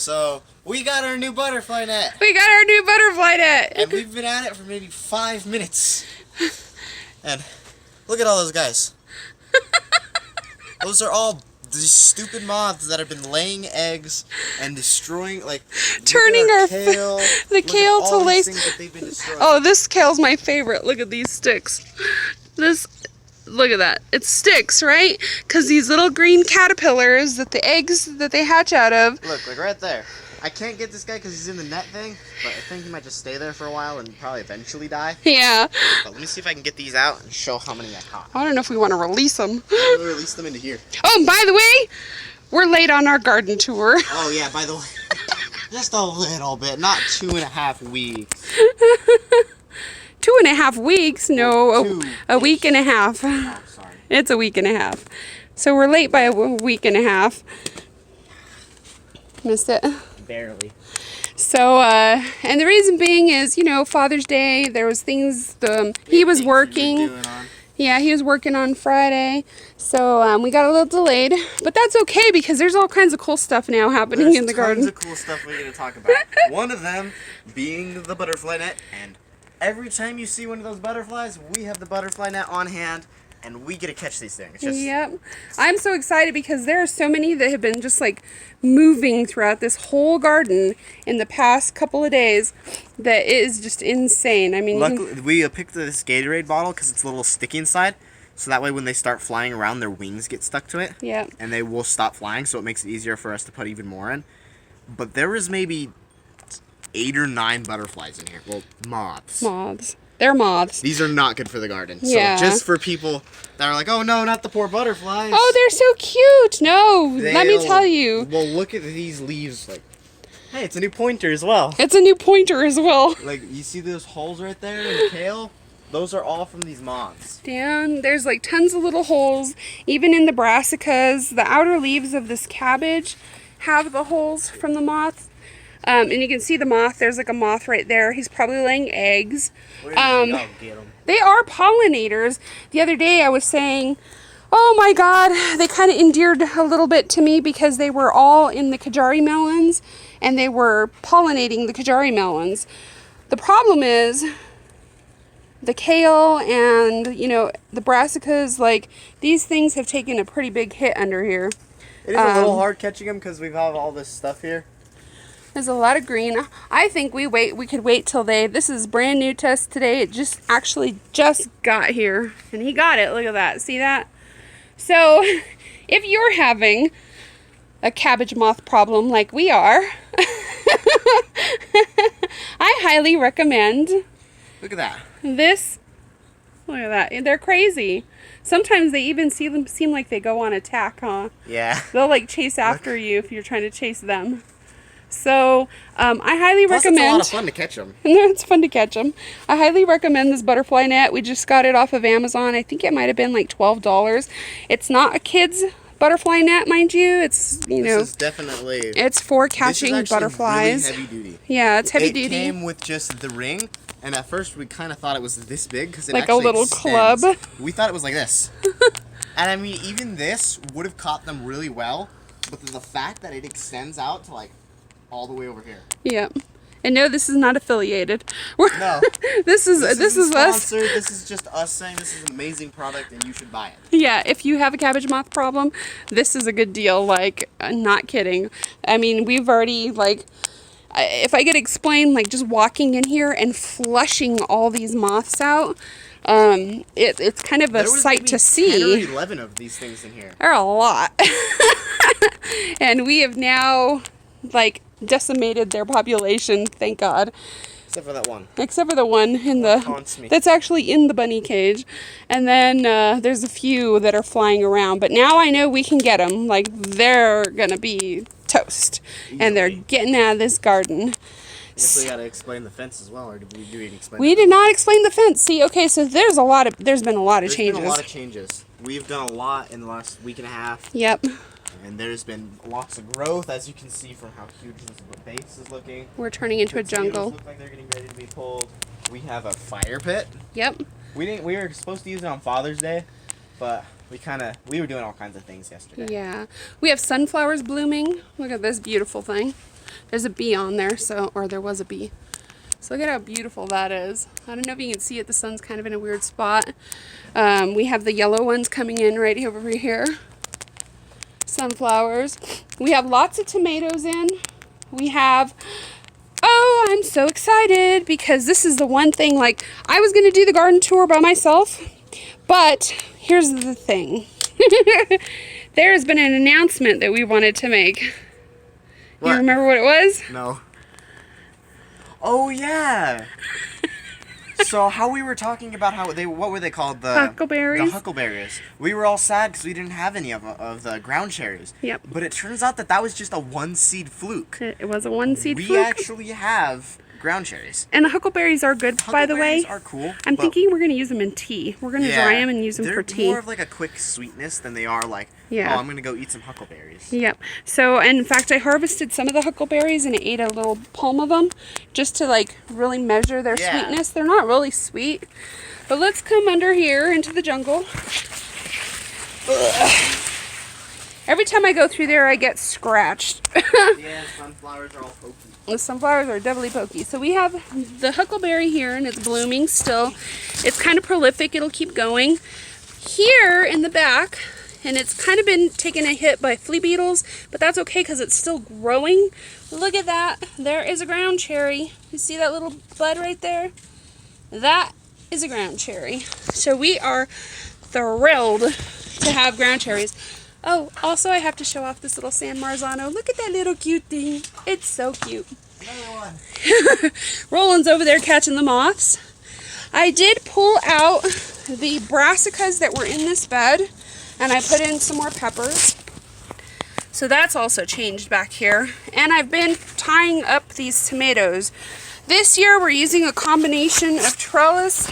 So, we got our new butterfly net. We got our new butterfly net. And we've been at it for maybe 5 minutes. And look at all those guys. Those are all these stupid moths that have been laying eggs and destroying, like, turning our kale. the kale to lace. That they've been destroying. Oh, this kale's my favorite. Look at these sticks. Look at that. It's sticks, right? Because these little green caterpillars that the eggs that they hatch out of. Look, like right there. I can't get this guy because he's in the net thing, but I think he might just stay there for a while and probably eventually die. Yeah. But let me see if I can get these out and show how many I caught. I don't know if we want to release them. I'm gonna release them into here. Oh, and by the way, we're late on our garden tour. Oh yeah, by the way, just a little bit, not 2.5 weeks. 2.5 weeks? No, a week and a half. Oh, sorry. It's a week and a half. So we're late by a week and a half. Missed it. Barely. So, and the reason being is, you know, Father's Day, there was things, he was working. Yeah, he was working on Friday. So, we got a little delayed. But that's okay because there's all kinds of cool stuff now happening in the garden. There's tons of cool stuff we're going to talk about. One of them being the butterfly net. And every time you see one of those butterflies, we have the butterfly net on hand. And we get to catch these things. Yep. I'm so excited because there are so many that have been just like moving throughout this whole garden in the past couple of days that it is just insane. I mean, luckily, we picked this Gatorade bottle because it's a little sticky inside. So that way when they start flying around, their wings get stuck to it. Yep. And they will stop flying, so it makes it easier for us to put even more in. But there is maybe 8 or 9 butterflies in here. Well, moths. Moths. They're moths. These are not good for the garden. Yeah. So just for people that are like, oh no, not the poor butterflies. Oh, they're so cute. No, let me tell you. Well, look at these leaves. Like, hey, it's a new pointer as well. It's a new pointer as well. Like, you see those holes right there in the kale? Those are all from these moths. Dan, there's like tons of little holes, even in the brassicas. The outer leaves of this cabbage have the holes from the moths. And you can see the moth. There's like a moth right there. He's probably laying eggs. Get them. They are pollinators. The other day I was saying, oh my God, they kind of endeared a little bit to me because they were all in the Kajari melons and they were pollinating the Kajari melons. The problem is the kale and, you know, the brassicas, like these things have taken a pretty big hit under here. It is a little hard catching them because we have all this stuff here. There's a lot of green. I think we could wait till this is brand new to us today. It just got here. And he got it. Look at that. See that? So, if you're having a cabbage moth problem like we are, I highly recommend Look at that. this. Look at that. They're crazy. Sometimes they even seem like they go on attack, huh? Yeah. They'll like chase after you if you're trying to chase them. So, I highly recommend... It's a lot of fun to catch them. It's fun to catch them. I highly recommend this butterfly net. We just got it off of Amazon. I think it might have been like $12. It's not a kid's butterfly net, mind you. It's, you know... This is definitely... It's for catching butterflies. Really heavy duty. Yeah, it's heavy duty. It came with just the ring, and at first we kind of thought it was this big because it like actually a little extends. club. We thought it was like this. And I mean, even this would have caught them really well, but the fact that it extends out to like all the way over here. Yep. And no, this is not affiliated. No. This is us. This is just us saying this is an amazing product and you should buy it. Yeah, if you have a cabbage moth problem, this is a good deal. Like, not kidding. I mean, we've already, like, if I could explain, like, just walking in here and flushing all these moths out, it's kind of a sight to see. 10 or 11 of these things in here. There are a lot. And we have now, like, decimated their population, thank God. Except for that one. Except for the one in that's actually in the bunny cage. And then there's a few that are flying around. But now I know we can get them. Like, they're going to be toast. Easily. And they're getting out of this garden. I guess we got to explain the fence as well, or did we explain We did not explain the fence. See, okay, so there's been a lot of changes. There's been a lot of changes. We've done a lot in the last week and a half. Yep. And there's been lots of growth, as you can see from how huge this base is looking. We're turning into a jungle. Look like they're getting ready to be pulled. We have a fire pit. Yep. We were supposed to use it on Father's Day, but we were doing all kinds of things yesterday. Yeah. We have sunflowers blooming. Look at this beautiful thing. There's a bee on there, or there was a bee. So look at how beautiful that is. I don't know if you can see it. The sun's kind of in a weird spot. We have the yellow ones coming in right over here. Sunflowers. We have lots of tomatoes in. We have, oh, I'm so excited because this is the one thing, like, I was going to do the garden tour by myself, but here's the thing. There has been an announcement that we wanted to make. What? You remember what it was? No. Oh, yeah. So how we were talking about what were they called? The Huckleberries. The huckleberries. We were all sad because we didn't have any of the ground cherries. Yep. But it turns out that was just a one seed fluke. It was a one seed We fluke. actually have ground cherries. And the huckleberries are good, by the way. Huckleberries are cool. I'm thinking we're going to use them in tea. We're going to dry them and use them for tea. They're more of like a quick sweetness than they are like, Yeah. oh, I'm going to go eat some huckleberries. Yep. So, in fact, I harvested some of the huckleberries and ate a little palm of them just to, like, really measure their Yeah. sweetness. They're not really sweet. But let's come under here into the jungle. Ugh. Every time I go through there, I get scratched. Yeah, sunflowers are all pokey. The sunflowers are doubly pokey. So we have the huckleberry here, and it's blooming still. It's kind of prolific. It'll keep going. Here in the back, and it's kind of been taken a hit by flea beetles, but that's okay because it's still growing. Look at that. There is a ground cherry. You see that little bud right there? That is a ground cherry. So we are thrilled to have ground cherries. Oh, also I have to show off this little San Marzano. Look at that little cute thing. It's so cute. Another one. Roland's over there catching the moths. I did pull out the brassicas that were in this bed, and I put in some more peppers. So that's also changed back here. And I've been tying up these tomatoes. This year we're using a combination of trellis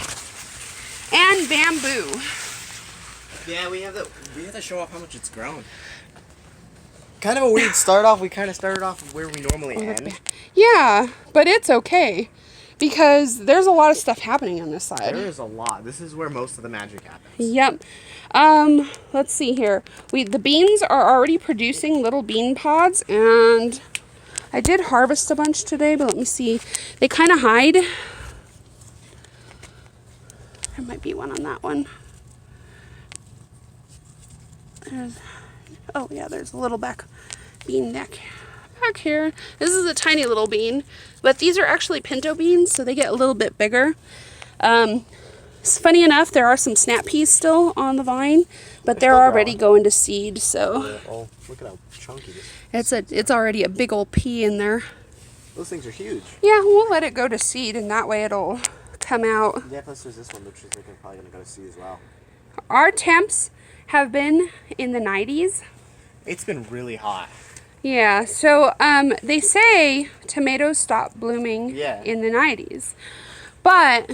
and bamboo. Yeah, we have to show off how much it's grown. Kind of a weird start off. We kind of started off where we normally end. Yeah, but it's okay because there's a lot of stuff happening on this side. There is a lot. This is where most of the magic happens. Yep. Let's see here. The beans are already producing little bean pods, and I did harvest a bunch today, but let me see. They kind of hide. There might be one on that one. Oh yeah, there's a little bean neck back here. This is a tiny little bean, but these are actually pinto beans, so they get a little bit bigger. It's funny enough, there are some snap peas still on the vine, but they're already going to seed. So oh, look at how chunky this is. it's already a big old pea in there. Those things are huge. Yeah, we'll let it go to seed, and that way it'll come out. Yeah, plus there's this one, which is probably going to go to seed as well. Our temps have been in the 90s. It's been really hot. Yeah, so they say tomatoes stop blooming Yeah. in the 90s. But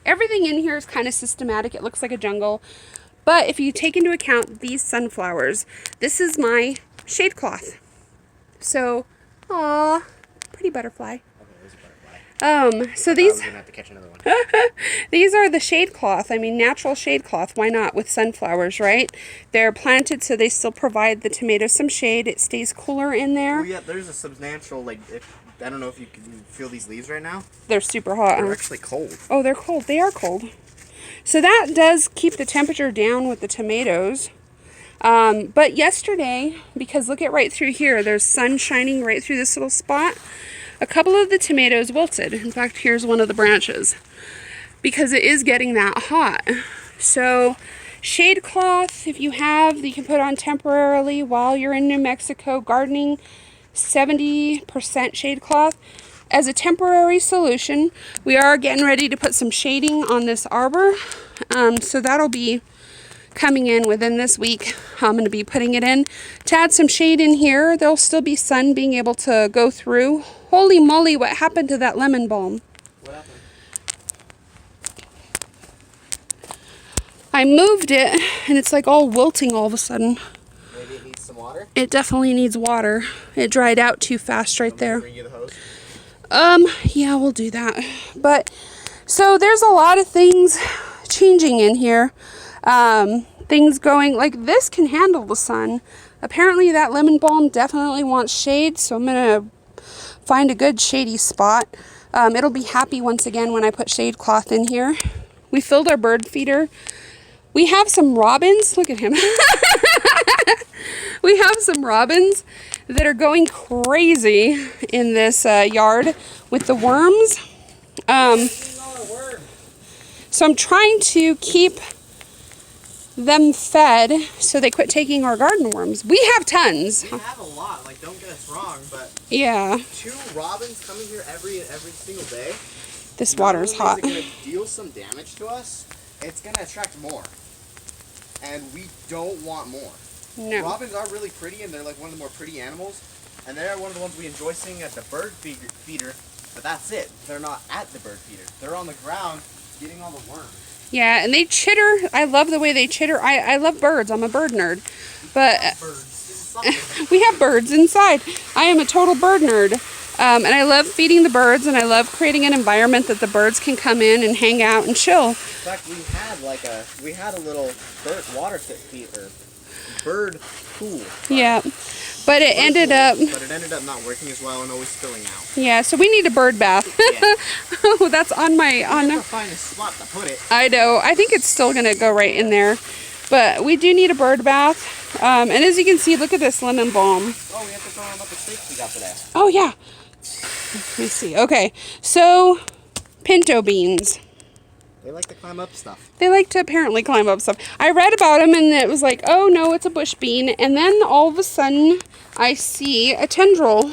everything in here is kind of systematic. It looks like a jungle. But if you take into account these sunflowers, this is my shade cloth. So, aw, pretty butterfly. Okay, there's a butterfly. So I'm these going to have to catch another one. these are the shade cloth. I mean, natural shade cloth. Why not with sunflowers, right? They're planted so they still provide the tomatoes some shade. It stays cooler in there. Oh yeah, there's a substantial, like, I don't know if you can feel these leaves right now. They're super hot. They're Huh? actually cold. Oh, they're cold. They are cold. So that does keep the temperature down with the tomatoes. But yesterday, because look at right through here, there's sun shining right through this little spot. A couple of the tomatoes wilted. In fact, here's one of the branches because it is getting that hot. So shade cloth, if you have, you can put on temporarily while you're in New Mexico gardening. 70% shade cloth as a temporary solution. We are getting ready to put some shading on this arbor. So that'll be coming in within this week. I'm going to be putting it in to add some shade in here. There'll still be sun being able to go through. Holy moly, what happened to that lemon balm? What happened? I moved it and it's like all wilting all of a sudden. Maybe it needs some water? It definitely needs water. It dried out too fast right there. Bring you the hose? Yeah, we'll do that. But so there's a lot of things changing in here. Things going, like this can handle the sun. Apparently that lemon balm definitely wants shade, so I'm gonna find a good shady spot. It'll be happy once again when I put shade cloth in here. We filled our bird feeder. We have some robins. Look at him. We have some robins that are going crazy in this yard with the worms. So I'm trying to keep them fed so they quit taking our garden worms. We have tons. We have a lot, like, don't get us wrong, but Yeah. 2 robins coming here every single day. This water's hot. It's going to deal some damage to us. It's going to attract more. And we don't want more. No. Robins are really pretty, and they're like one of the more pretty animals. And they're one of the ones we enjoy seeing at the bird feeder. But that's it. They're not at the bird feeder. They're on the ground getting all the worms. Yeah, and they chitter. I love the way they chitter. I love birds. I'm a bird nerd. But Birds. we have birds inside. I am a total bird nerd. And I love feeding the birds, and I love creating an environment that the birds can come in and hang out and chill. In fact, we had a little bird pool. Yeah. But it ended up not working as well and always spilling out. Yeah, so we need a bird bath. Yeah. Oh, that's on my We have to find a spot to put it. I know. I think it's still going to go right in there. But we do need a bird bath. And as you can see, look at this lemon balm. Oh, we have to throw them up the steaks we got today. Oh, yeah. Let me see. Okay, so pinto beans. They like to climb up stuff. They like to apparently climb up stuff. I read about them and it was like, oh no, it's a bush bean. And then all of a sudden, I see a tendril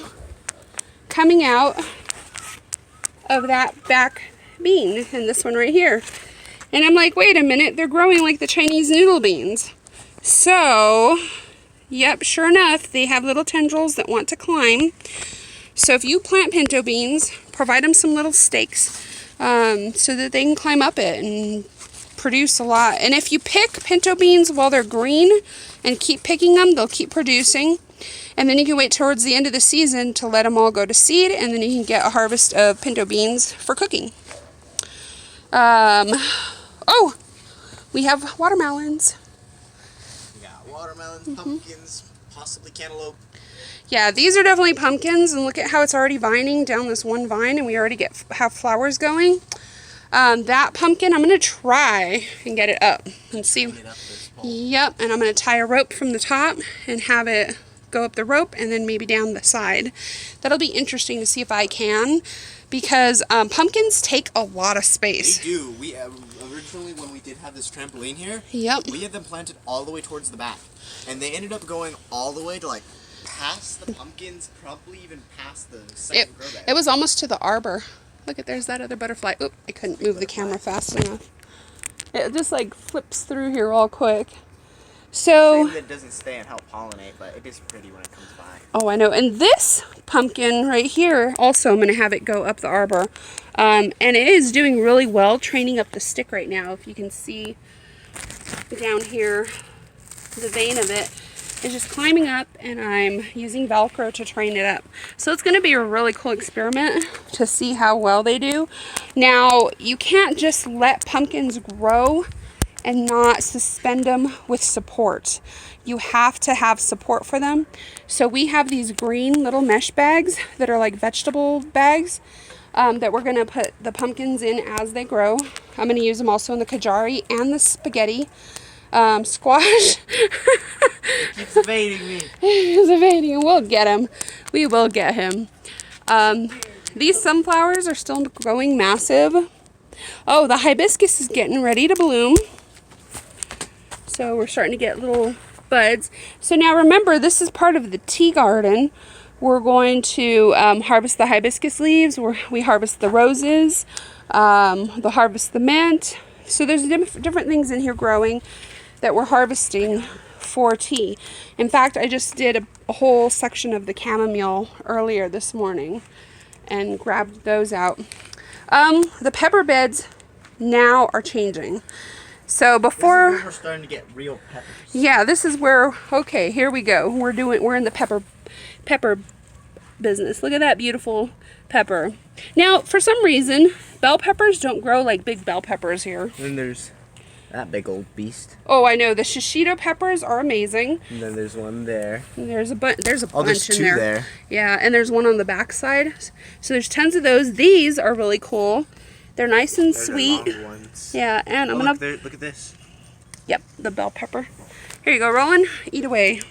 coming out of that back bean. And this one right here. And I'm like, wait a minute, they're growing like the Chinese noodle beans. So, yep, sure enough, they have little tendrils that want to climb. So if you plant pinto beans, provide them some little stakes so that they can climb up it and produce a lot. And if you pick pinto beans while they're green and keep picking them, they'll keep producing. And then you can wait towards the end of the season to let them all go to seed, and then you can get a harvest of pinto beans for cooking. Oh, we have watermelons. We got watermelons, pumpkins, possibly cantaloupe. Yeah, these are definitely pumpkins, and look at how it's already vining down this one vine, and we already have flowers going. That pumpkin, I'm going to try and get it up and see. Yep, and I'm going to tie a rope from the top and have it go up the rope and then maybe down the side. That'll be interesting to see if I can, because pumpkins take a lot of space. They do. We originally, when we did have this trampoline here, Yep. we had them planted all the way towards the back, and they ended up going all the way to like past the pumpkins, probably even past the second grow bag. It was almost to the arbor. Look at, there's that other butterfly. Oop, I couldn't move the camera fast enough. It just like flips through here all quick. So, It doesn't stay and help pollinate, but it is pretty when it comes by. oh, I know. And this pumpkin right here, also I'm going to have it go up the arbor. And it is doing really well training up the stick right now. If you can see down here, the vein of it is just climbing up, and I'm using Velcro to train it up. So it's going to be a really cool experiment to see how well they do. Now, you can't just let pumpkins grow and not suspend them with support. You have to have support for them. So we have these green little mesh bags that are like vegetable bags that we're going to put the pumpkins in as they grow. I'm going to use them also in the kajari and the spaghetti. Squash. It keeps evading me. He's evading. We'll get him. We will get him. These sunflowers are still growing massive. Oh, the hibiscus is getting ready to bloom. So we're starting to get little buds. So now remember, this is part of the tea garden. We're going to harvest the hibiscus leaves. We harvest the roses. They'll harvest the mint. So there's different things in here growing that we're harvesting for tea. In fact, I just did a whole section of the chamomile earlier this morning and grabbed those out. The pepper beds now are changing. So before, This is where we're starting to get real peppers. yeah, this is where, okay, here we go. We're in the pepper business. Look at that beautiful pepper. Now, for some reason, bell peppers don't grow like big bell peppers here. Then there's That big old beast. Oh, I know. The shishito peppers are amazing. And then there's one there. And there's a bunch There's in two there. Yeah, and there's one on the back side. So there's tons of those. These are really cool. They're nice and sweet. The long ones. Yeah, and I'm Look, gonna look at this. Yep, the bell pepper. Here you go, Roland. Eat away.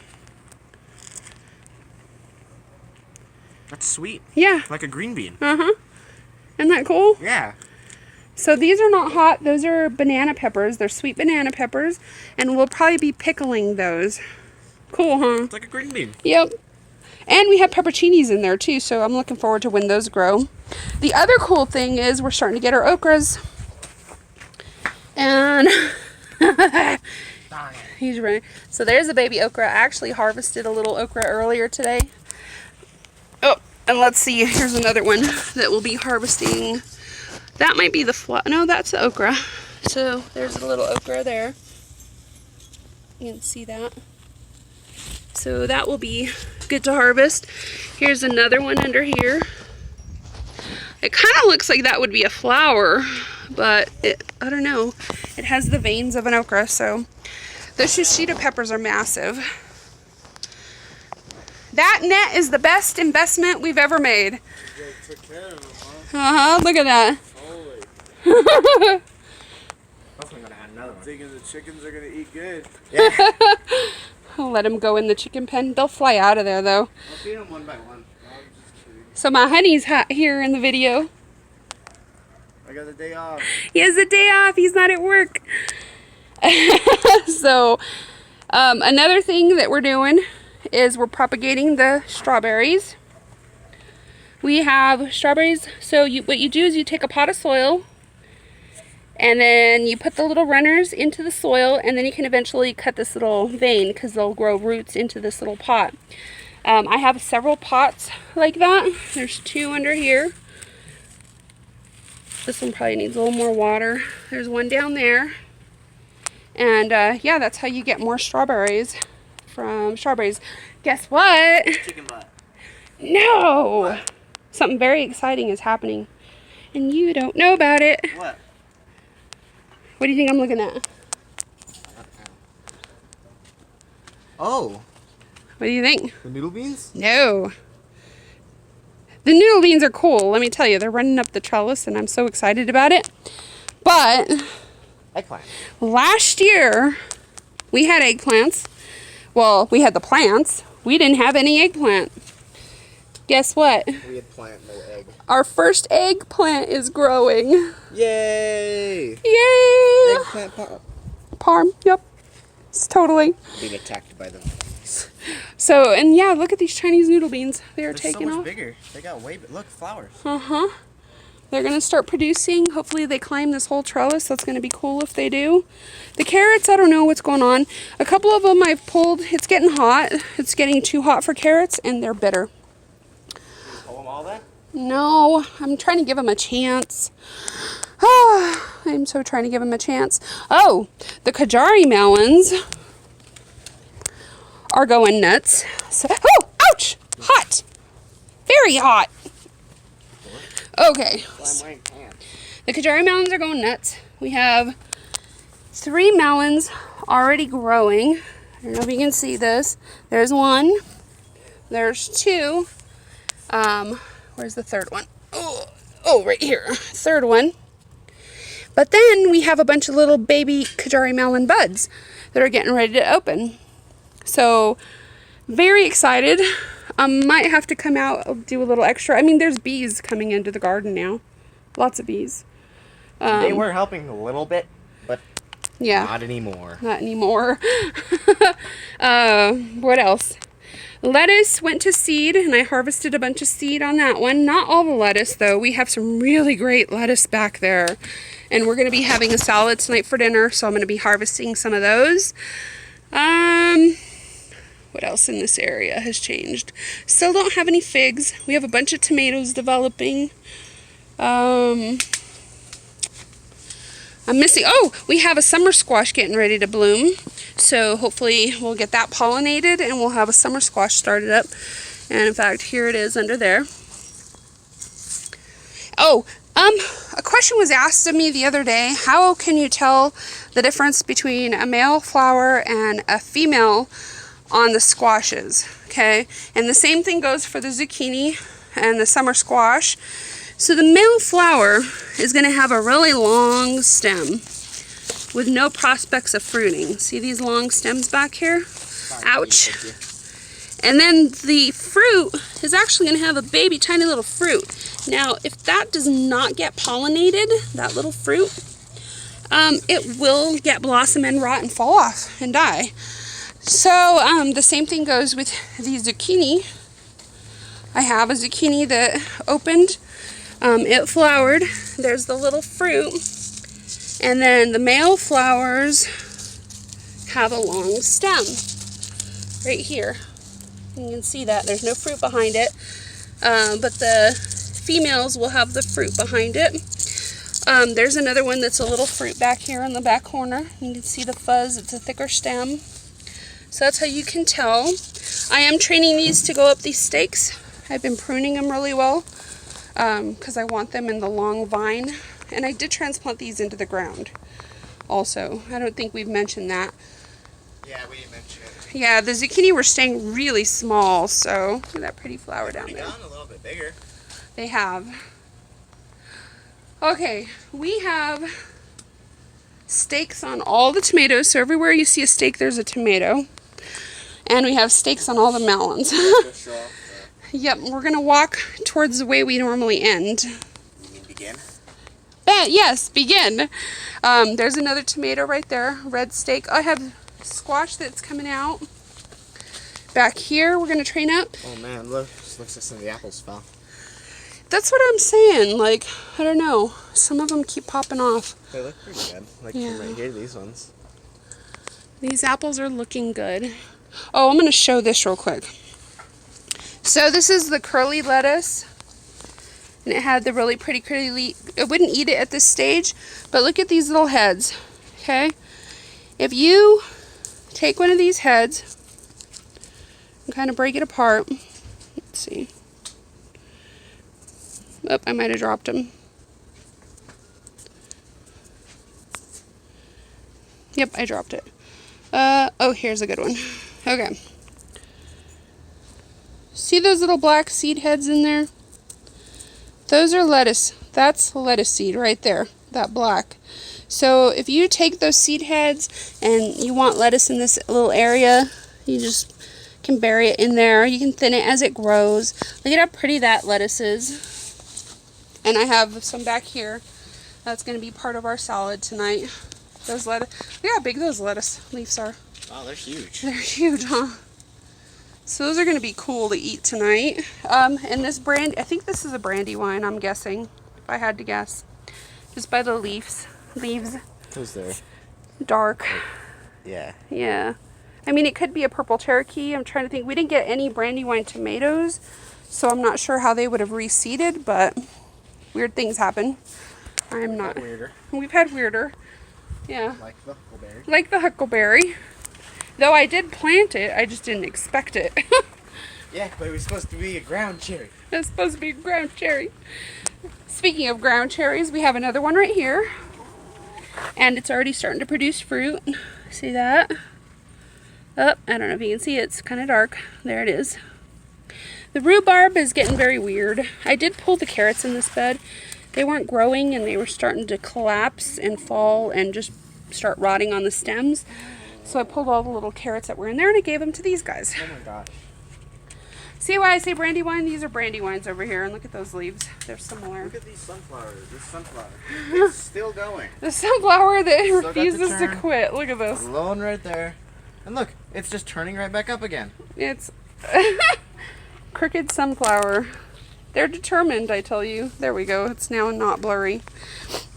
That's sweet. Yeah. Like a green bean. Uh-huh. Isn't that cool? Yeah. So these are not hot. Those are banana peppers. They're sweet banana peppers. And we'll probably be pickling those. Cool, huh? It's like a green bean. Yep. And we have pepperoncinis in there too, so I'm looking forward to when those grow. The other cool thing is we're starting to get our okras. And he's running. So there's a baby okra. I actually harvested a little okra earlier today. Oh, and let's see. Here's another one that we'll be harvesting. That might be the no, that's the okra. So there's a little okra there. You can see that. So that will be good to harvest. Here's another one under here. It kind of looks like that would be a flower, but I don't know. It has the veins of an okra, so those shishito peppers are massive. That net is the best investment we've ever made. You guys took care of them, huh? Uh-huh, look at that. Holy. Hopefully I'm gonna add another I'm one. thinking the chickens are gonna eat good. Yeah. I'll let them go in the chicken pen. They'll fly out of there, though. I'll feed them one by one. No, I'm just kidding. So my honey's here in the video. I got the day off. He has a day off. He's not at work. So, another thing that we're doing is we're propagating the strawberries. We have strawberries. So what you do is you take a pot of soil, and then you put the little runners into the soil, and then you can eventually cut this little vein because they'll grow roots into this little pot. I have several pots like that. There's two under here. This one probably needs a little more water. There's one down there. And yeah, that's how you get more strawberries from strawberries. Guess what? Chicken butt. No! What? Something very exciting is happening. And you don't know about it. What? What do you think I'm looking at? Oh, What do you think? the noodle beans? No. The noodle beans are cool, let me tell you. They're running up the trellis and I'm so excited about it. But Eggplant. last year we had eggplants. Well, we had the plants. We didn't have any eggplant. Guess what? We had plant, no egg. Our first eggplant is growing. Yay! Yay! Eggplant pop. Parm, yep. It's totally. Being attacked by them. So, and yeah, look at these Chinese noodle beans. They are They're so taking much off. bigger. They got way look, flowers. Uh-huh. They're going to start producing. Hopefully they climb this whole trellis. That's going to be cool if they do. The carrots, I don't know what's going on. A couple of them I've pulled. It's getting hot. It's getting too hot for carrots, and they're bitter. Pull them all then? No, I'm trying to give them a chance. I'm so trying to give them a chance. Oh, the Kajari melons are going nuts. So, oh, ouch! Hot! Very hot. Okay. I'm wearing pants. The Kajari melons are going nuts. We have 3 melons already growing. I don't know if you can see this. There's 1. There's 2. Where's the third one? Oh, right here. Third one. But then we have a bunch of little baby Kajari melon buds that are getting ready to open. So, very excited. Might have to come out, do a little extra. I mean, there's bees coming into the garden now. Lots of bees. They were helping a little bit, but Yeah. not anymore. Not anymore. What else? Lettuce went to seed, and I harvested a bunch of seed on that one. Not all the lettuce, though. We have some really great lettuce back there. And we're going to be having a salad tonight for dinner, so I'm going to be harvesting some of those. What else in this area has changed? Still don't have any figs. We have a bunch of tomatoes developing. I'm missing, we have a summer squash getting ready to bloom. So hopefully we'll get that pollinated and we'll have a summer squash started up. And in fact, here it is under there. a question was asked of me the other day. How can you tell the difference between a male flower and a female on the squashes? Okay, and the same thing goes for the zucchini and the summer squash. So the male flower is going to have a really long stem with no prospects of fruiting. See these long stems back here? Ouch. And then the fruit is actually going to have a baby tiny little fruit. Now, if that does not get pollinated, that little fruit, it will get blossom and rot and fall off and die. So the same thing goes with the zucchini. I have a zucchini that opened. It flowered. There's the little fruit. And then the male flowers have a long stem right here. You can see that. There's no fruit behind it. But the females will have the fruit behind it. There's another one that's a little fruit back here in the back corner. You can see the fuzz. It's a thicker stem. So that's how you can tell. I am training these to go up these stakes. I've been pruning them really well because I want them in the long vine. And I did transplant these into the ground also. I don't think we've mentioned that. Yeah, we didn't mention it. Yeah, the zucchini were staying really small, so look at that pretty flower down there. They've gotten a little bit bigger. They have. Okay, we have stakes on all the tomatoes. So everywhere you see a stake, there's a tomato. And we have stakes on all the melons. Yep, we're going to walk towards the way we normally end. You mean begin? Yes, begin. There's another tomato right there, red stake. I have squash that's coming out. Back here, we're going to train up. Oh man, look. This looks like some of the apples fell. That's what I'm saying. Like, I don't know. Some of them keep popping off. They look pretty good. Like Yeah. from right here, these ones. These apples are looking good. Oh, I'm going to show this real quick. So this is the curly lettuce. And it had the really pretty curly, it wouldn't eat it at this stage, but look at these little heads, okay? If you take one of these heads and kind of break it apart, let's see. Oh, I might have dropped them. Yep, I dropped it. Oh, here's a good one. Okay. See those little black seed heads in there? Those are lettuce. That's lettuce seed right there, that black. So if you take those seed heads and you want lettuce in this little area, you just can bury it in there. You can thin it as it grows. Look at how pretty that lettuce is. And I have some back here. That's going to be part of our salad tonight. Those lettuce. Look how big those lettuce leaves are. Wow, they're huge. They're huge, huh? So those are going to be cool to eat tonight. And this brand, I think this is a brandy wine, I'm guessing, if I had to guess. Just by the leaves. Who's there? Dark. Yeah. Yeah. I mean, it could be a purple Cherokee. I'm trying to think. We didn't get any brandy wine tomatoes, so I'm not sure how they would have reseeded, but weird things happen. I'm not. Weirder. We've had weirder. Yeah. Like the huckleberry. Like the huckleberry. Though I did plant it, I just didn't expect it. Yeah, but it was supposed to be a ground cherry. It's supposed to be a ground cherry. Speaking of ground cherries, we have another one right here. And it's already starting to produce fruit. See that? Oh, I don't know if you can see it. It's kind of dark. There it is. The rhubarb is getting very weird. I did pull the carrots in this bed. They weren't growing and they were starting to collapse and fall and just start rotting on the stems. So I pulled all the little carrots that were in there and I gave them to these guys. Oh my gosh. See why I say brandy wine? These are brandy wines over here. And look at those leaves. They're similar. Look at these sunflowers. This sunflower. It's still going. The sunflower that Still got the refuses to turn. quit. Look at this. Glowing right there. And look, it's just turning right back up again. It's crooked sunflower. They're determined, I tell you. There we go. It's now not blurry.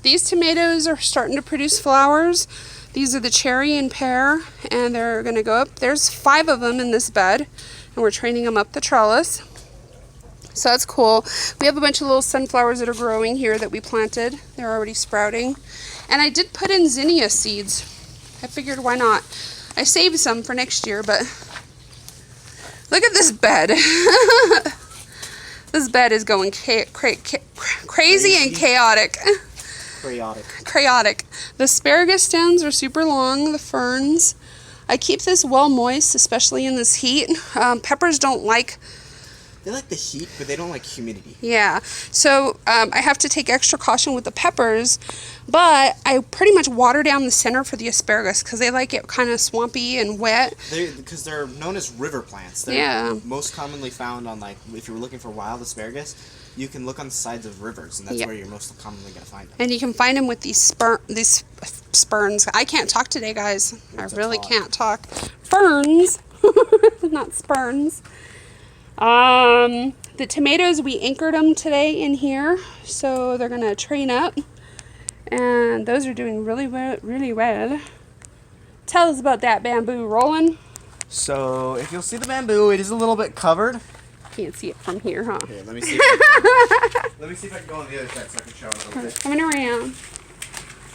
These tomatoes are starting to produce flowers. These are the cherry and pear, and they're going to go up. There's 5 of them in this bed, and we're training them up the trellis. So that's cool. We have a bunch of little sunflowers that are growing here that we planted. They're already sprouting. And I did put in zinnia seeds. I figured why not. I saved some for next year, but look at this bed. This bed is going crazy and chaotic. Chaotic. The asparagus stems are super long, the ferns. I keep this well moist, especially in this heat. Peppers don't like... They like the heat, but they don't like humidity. Yeah, so I have to take extra caution with the peppers, but I pretty much water down the center for the asparagus because they like it kind of swampy and wet. Because they're known as river plants. They're most commonly found on, like, if you're looking for wild asparagus, you can look on the sides of rivers, and that's where you're most commonly going to find them. And you can find them with these sperns. I can't talk today, guys. I really can't talk. Ferns, not sperns. The tomatoes, we anchored them today in here, so they're gonna train up, and those are doing really well. Tell us about that bamboo, Roland. So if you'll see the bamboo, it is a little bit covered. Can't see it from here, huh? Here, let me see. Let me see if I can go on the other side so I can show it a little bit. Coming around.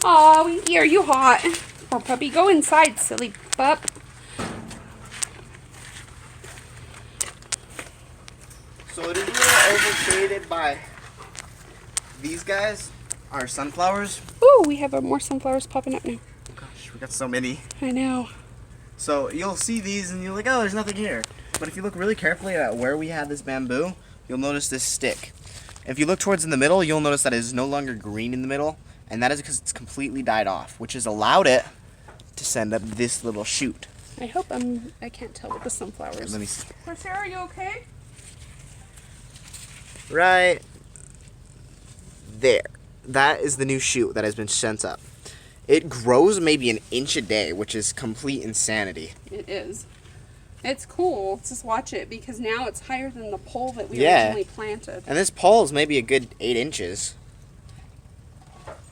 Aw, Winky, are you hot? Poor puppy, go inside, silly pup. So it is a little overshaded by these guys, our sunflowers. Ooh, we have more sunflowers popping up now. Gosh, we got so many. I know. So you'll see these and you're like, oh, there's nothing here. But if you look really carefully at where we have this bamboo, you'll notice this stick. If you look towards in the middle, you'll notice that it is no longer green in the middle, and that is because it's completely died off, which has allowed it to send up this little shoot. I hope I can't tell with the sunflowers. Let me see. Sarah, are you okay? Right there. That is the new shoot that has been sent up. It grows maybe an inch a day, which is complete insanity. It is. It's cool. Just watch it because now it's higher than the pole that we originally planted. And this pole is maybe a good 8 inches.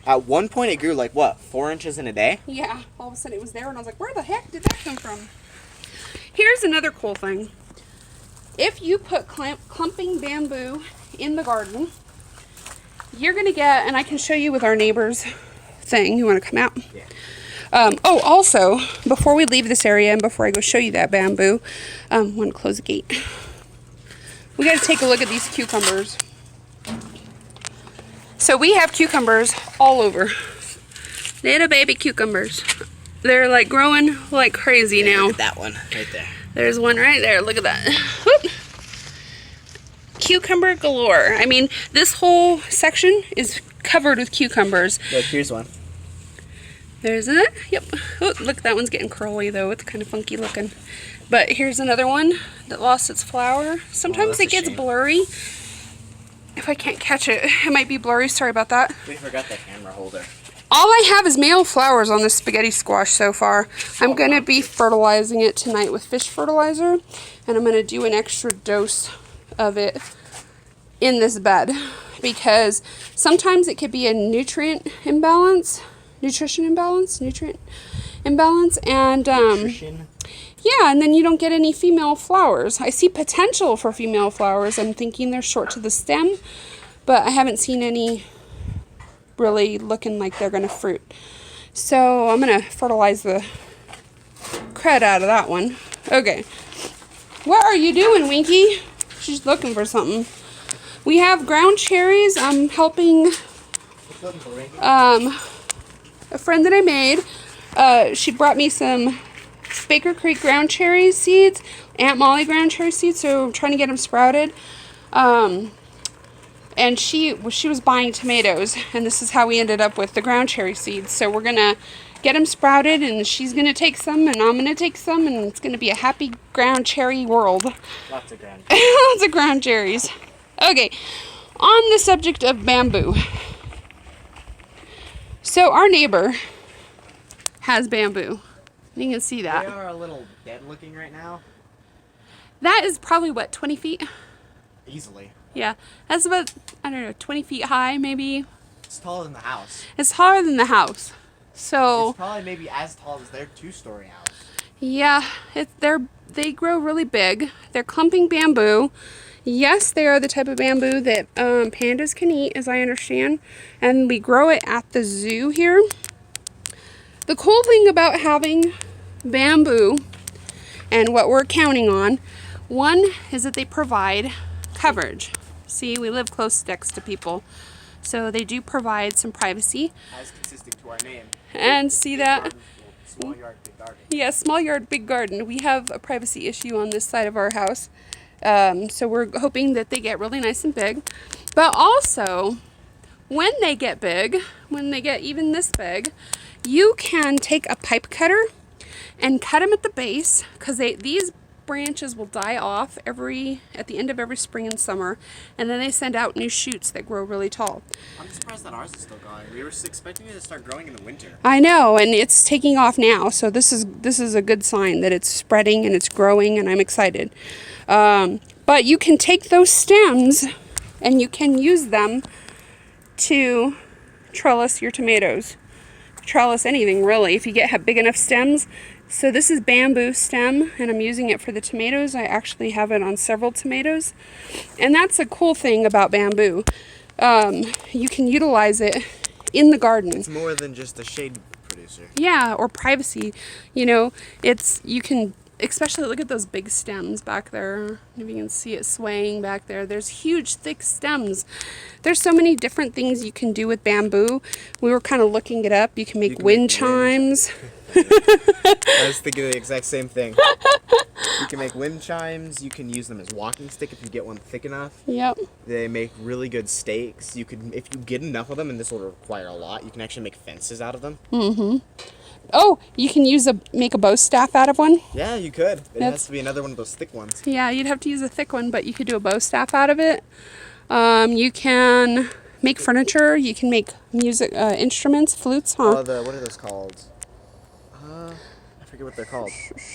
At one point it grew like, what, 4 inches in a day? Yeah. All of a sudden it was there and I was like, where the heck did that come from? Here's another cool thing. If you put clumping bamboo in the garden, you're going to get, and I can show you with our neighbor's thing. You want to come out? Yeah. Oh, also, before we leave this area and before I go show you that bamboo, I want to close the gate. We got to take a look at these cucumbers. So we have cucumbers all over. Little baby cucumbers. They're like growing like crazy now. Look at that one right there. There's one right there. Look at that. Whoop. Cucumber galore. I mean, this whole section is covered with cucumbers. Look, here's one. There's it. Yep. Oh, look, that one's getting curly though. It's kind of funky looking. But here's another one that lost its flower. Sometimes it gets blurry. If I can't catch it, it might be blurry. Sorry about that. We forgot the camera holder. All I have is male flowers on this spaghetti squash so far. I'm going to be fertilizing it tonight with fish fertilizer. And I'm going to do an extra dose of it in this bed. Because sometimes it could be a nutrient imbalance. And yeah, and then you don't get any female flowers. I see potential for female flowers. I'm thinking they're short to the stem. But I haven't seen any really looking like they're going to fruit. So I'm going to fertilize the crud out of that one. Okay. What are you doing, Winky? She's looking for something. We have ground cherries. I'm helping a friend that I made. She brought me some Baker Creek ground cherry seeds, Aunt Molly ground cherry seeds, so I'm trying to get them sprouted. And she was buying tomatoes, and this is how we ended up with the ground cherry seeds. So we're going to get them sprouted, and she's going to take some, and I'm going to take some, and it's going to be a happy ground cherry world. Lots of ground cherries. Lots of ground cherries. Okay, on the subject of bamboo. So our neighbor has bamboo. You can see that. They are a little dead looking right now. That is probably, what, 20 feet? Easily. Yeah, that's about, I don't know, 20 feet high, maybe. It's taller than the house. It's taller than the house. So it's probably maybe as tall as their 2-story house. Yeah, they grow really big. They're clumping bamboo. Yes, they are the type of bamboo that pandas can eat, as I understand. And we grow it at the zoo here. The cool thing about having bamboo and what we're counting on, one is that they provide coverage. See, we live close next to people. So they do provide some privacy. As consistent to our name. And see that? Garden, small yard, big garden. Yeah, small yard, big garden. We have a privacy issue on this side of our house. So we're hoping that they get really nice and big. But also, when they get big, when they get even this big, you can take a pipe cutter and cut them at the base, because these branches will die off at the end of every spring and summer, and then they send out new shoots that grow really tall. I'm surprised that ours is still going. We were expecting it to start growing in the winter. I know, and it's taking off now, so this is a good sign that it's spreading and it's growing, and I'm excited. But you can take those stems and you can use them to trellis your tomatoes. Trellis anything really if you have big enough stems. So this is bamboo stem, and I'm using it for the tomatoes. I actually have it on several tomatoes, and that's a cool thing about bamboo. You can utilize it in the garden. It's more than just a shade producer. Yeah, or privacy. You can, especially look at those big stems back there. If you can see it swaying back there. There's huge, thick stems. There's so many different things you can do with bamboo. We were kind of looking it up. You can make wind chimes. I was thinking the exact same thing. You can make wind chimes. You can use them as walking stick if you get one thick enough. Yep. They make really good stakes. If you get enough of them, and this will require a lot, you can actually make fences out of them. Mm-hmm. Oh, you can make a bow staff out of one? Yeah, you could. It has to be another one of those thick ones. Yeah, you'd have to use a thick one, but you could do a bow staff out of it. You can make furniture. You can make music instruments, flutes, huh? What are those called? I forget what they're called.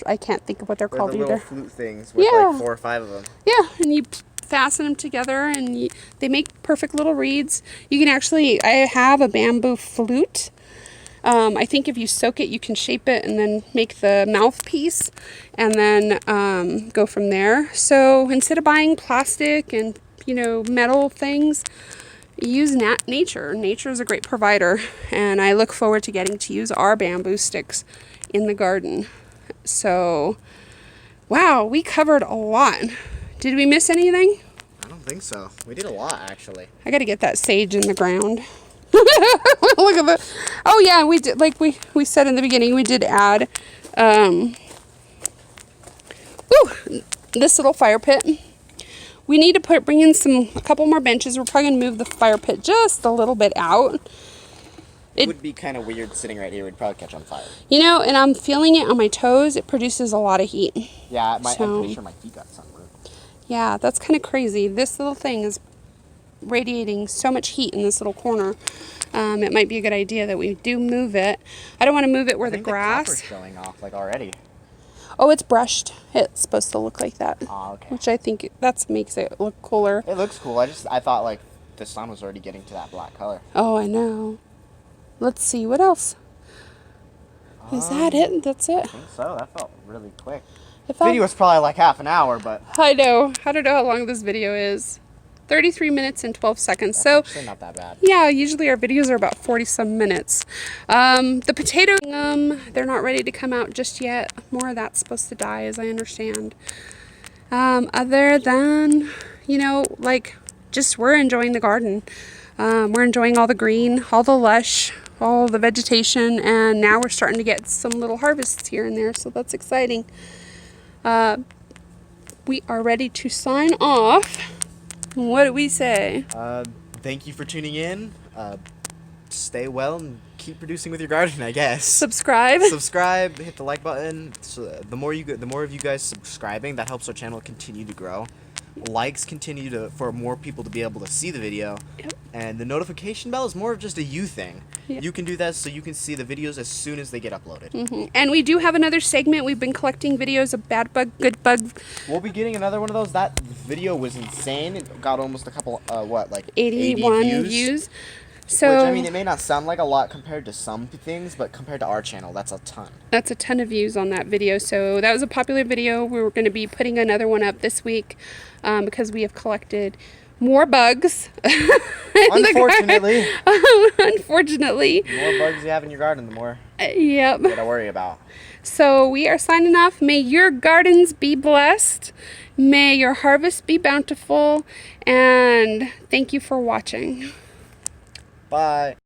I can't think of what they're called the either. little flute things with Yeah. like 4 or 5 of them. Yeah, and you fasten them together, and they make perfect little reeds. You can actually, I have a bamboo flute. I think if you soak it, you can shape it and then make the mouthpiece, and then go from there. So instead of buying plastic and metal things, use nature. Nature is a great provider, and I look forward to getting to use our bamboo sticks in the garden. So, wow, we covered a lot. Did we miss anything? I don't think so. We did a lot, actually. I gotta get that sage in the ground. Look at that. Oh yeah, we did, like we said in the beginning, we did add this little fire pit. We need to bring in a couple more benches. We're probably gonna move the fire pit just a little bit out. It would be kind of weird sitting right here. We'd probably catch on fire. And I'm feeling it on my toes. It produces a lot of heat. Yeah, I'm pretty sure my feet got sunburned. Yeah, that's kind of crazy. This little thing is radiating so much heat in this little corner. It might be a good idea that we do move it. I don't want to move it where the grass. The copper's showing off like already. Oh, it's brushed. It's supposed to look like that. Oh, okay. Which I think makes it look cooler. It looks cool. I thought like the sun was already getting to that black color. Oh, I know. Let's see what else. Is that it? That's it. I think so. That felt really quick. It felt- Video was probably like half an hour, but I know. I don't know how long this video is. 33 minutes and 12 seconds. So actually not that bad. yeah, usually our videos are about 40-some minutes. The potato, they're not ready to come out just yet. More of that's supposed to die, as I understand. Other than, just we're enjoying the garden. We're enjoying all the green, all the lush, all the vegetation, and now we're starting to get some little harvests here and there, so that's exciting. We are ready to sign off. What do we say? Thank you for tuning in. Stay well and keep producing with your garden, I guess. Subscribe. Subscribe, hit the like button. So the more of you guys subscribing, that helps our channel continue to grow. Likes continue for more people to be able to see the video. Yep. And the notification bell is more of just a you thing. Yep. You can do that so you can see the videos as soon as they get uploaded. Mm-hmm. And we do have another segment. We've been collecting videos of bad bug, good bug. We'll be getting another one of those. That video was insane. It got almost a couple, 81 80 views. So Which, I mean, it may not sound like a lot compared to some things, but compared to our channel, that's a ton. that's a ton of views on that video. So that was a popular video. We were going to be putting another one up this week because we have collected more bugs. Unfortunately, Unfortunately. the more bugs you have in your garden, the more Yep. you gotta worry about. So we are signing off. May your gardens be blessed. May your harvest be bountiful. And thank you for watching. Bye.